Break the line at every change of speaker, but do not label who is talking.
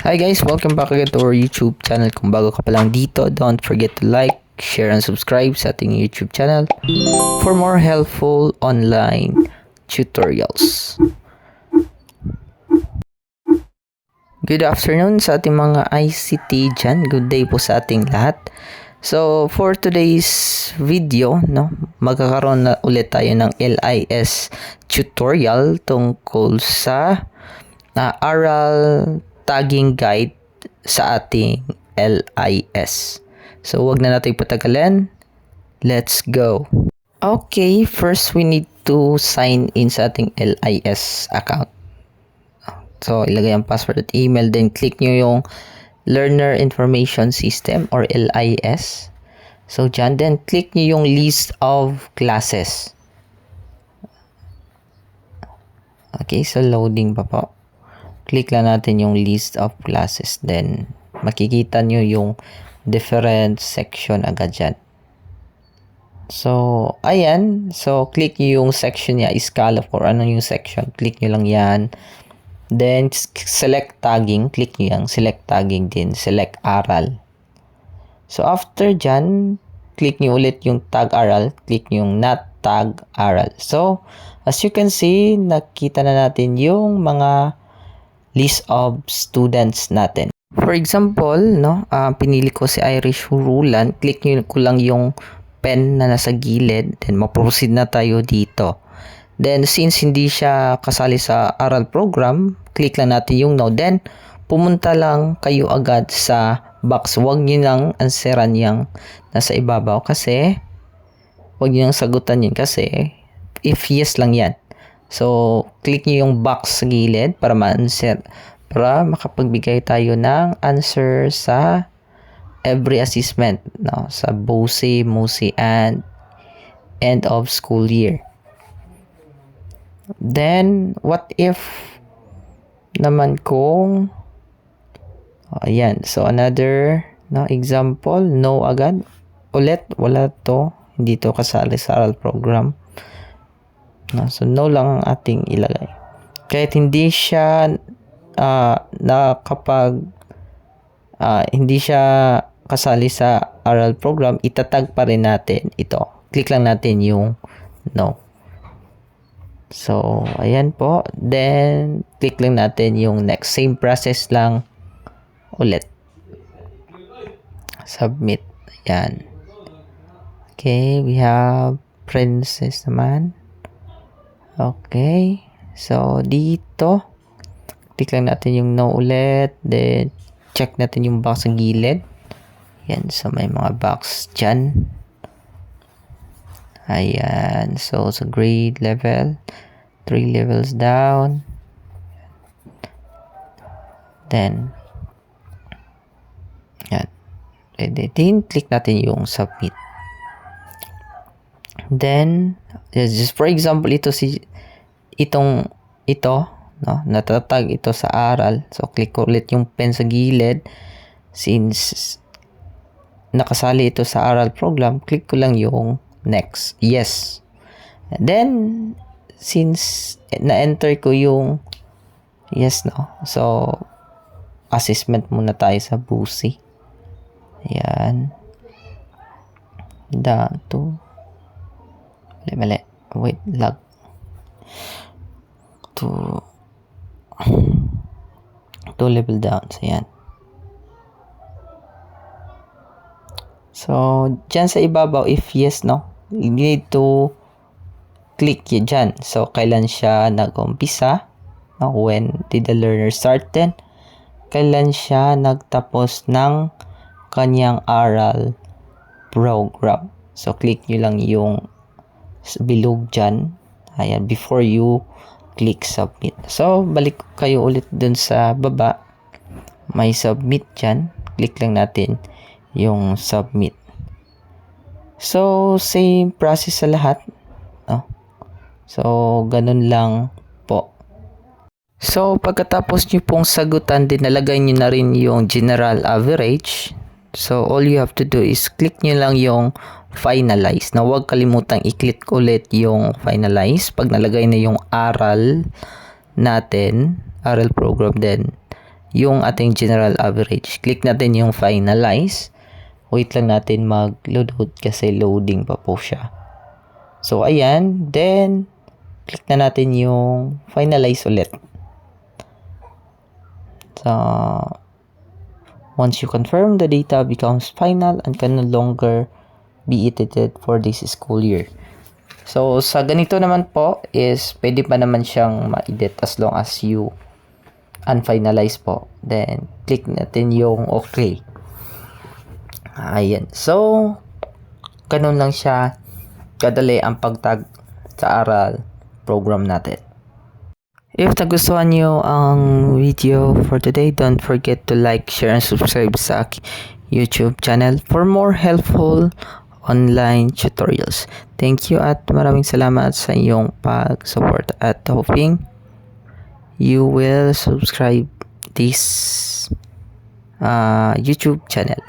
Hi guys, welcome back again to our YouTube channel. Kung bago ka pa lang dito, don't forget to like, share, and subscribe sa ating YouTube channel for more helpful online tutorials. Good afternoon sa ating mga ICT dyan. Good day po sa ating lahat. So, for today's video, magkakaroon na ulit tayo ng LIS tutorial tungkol sa aral tagging guide sa ating LIS. So, wag na natin patagalin. Let's go. Okay, first we need to sign in sa ating LIS account. So, ilagay ang password at email, then click nyo yung Learner Information System or LIS. So, dyan, then click nyo yung list of classes. Okay, so loading pa po. Click lang natin yung list of classes. Then, makikita nyo yung different section agad dyan. So, ayan. So, click nyo yung section niya, scala for ano yung section. Click nyo lang yan. Then, select tagging. Click nyo yung select tagging din. Select aral. So, after dyan, click nyo ulit yung tag aral. Click nyo yung not tag aral. So, as you can see, nakita na natin yung mga list of students natin. For example, pinili ko si Irish Hurulan. Click nyo ko lang yung pen na nasa gilid. Then, ma-proceed na tayo dito. Then, since hindi siya kasali sa aral program, click lang natin yung no. Then, pumunta lang kayo agad sa box. Huwag nyo nang answeran yung nasa ibabaw kasi huwag nyo nang sagutan yun kasi if yes lang yan. So, click nyo yung box sa gilid para ma-answer, para makapagbigay tayo ng answer sa every assessment, sa BOSI, MUSI, and end of school year. Then, what if naman kung ayan, so another example, no agad. Ulit, wala to. Hindi to kasali sa aral program. So, no lang ang ating ilagay. Kahit hindi siya hindi siya kasali sa aral program, itatag pa rin natin ito. Click lang natin yung no. So, ayan po. Then, click lang natin yung next. Same process lang ulit. Submit. Ayan. Okay, we have princess naman. Okay. So, dito, click lang natin yung no ulit. Then, check natin yung box sa gilid. Ayan. So, may mga box dyan. Ayan. So, sa grade level, 3 levels down. Then, ayan. Then, click natin yung submit. Then, just for example, ito, natatag ito sa aral. So, click ulit yung pen sa gilid. Since nakasali ito sa aral program, click ko lang yung next. Yes. And then, since na-enter ko yung yes, so, assessment muna tayo sa BOSI. Ayan. Down to mali. Wait, lag. To 2 level down. So, ayan. So, dyan sa ibabaw, if yes, you need to click yun dyan. So, kailan siya nag-umpisa? When did the learner start then? Kailan siya nagtapos ng kanyang aral program? So, click nyo lang yung bilog dyan. Ayan, before you click submit. So, balik kayo ulit dun sa baba. May submit dyan. Click lang natin yung submit. So, same process sa lahat. So, ganun lang po. So, pagkatapos nyo pong sagutan, din nalagay nyo na rin yung general average. So, all you have to do is click nyo lang yung finalize. Na huwag kalimutang i-click ulit yung finalize. Pag nalagay na yung aral natin, aral program, then yung ating general average. Click natin yung finalize. Wait lang natin mag-load kasi loading pa po siya. So, ayan. Then, click na natin yung finalize ulit. So, once you confirm, the data becomes final and can no longer be edited for this school year. So, sa ganito naman po is pwede pa naman siyang ma-edit as long as you unfinalize po. Then, click natin yung okay. Ayan. So, ganun lang siya kadali ang pagtag sa aral program natin. If nagustuhan nyo ang video for today, don't forget to like, share, and subscribe sa YouTube channel for more helpful online tutorials. Thank you at maraming salamat sa iyong pag-support at hoping you will subscribe this YouTube channel.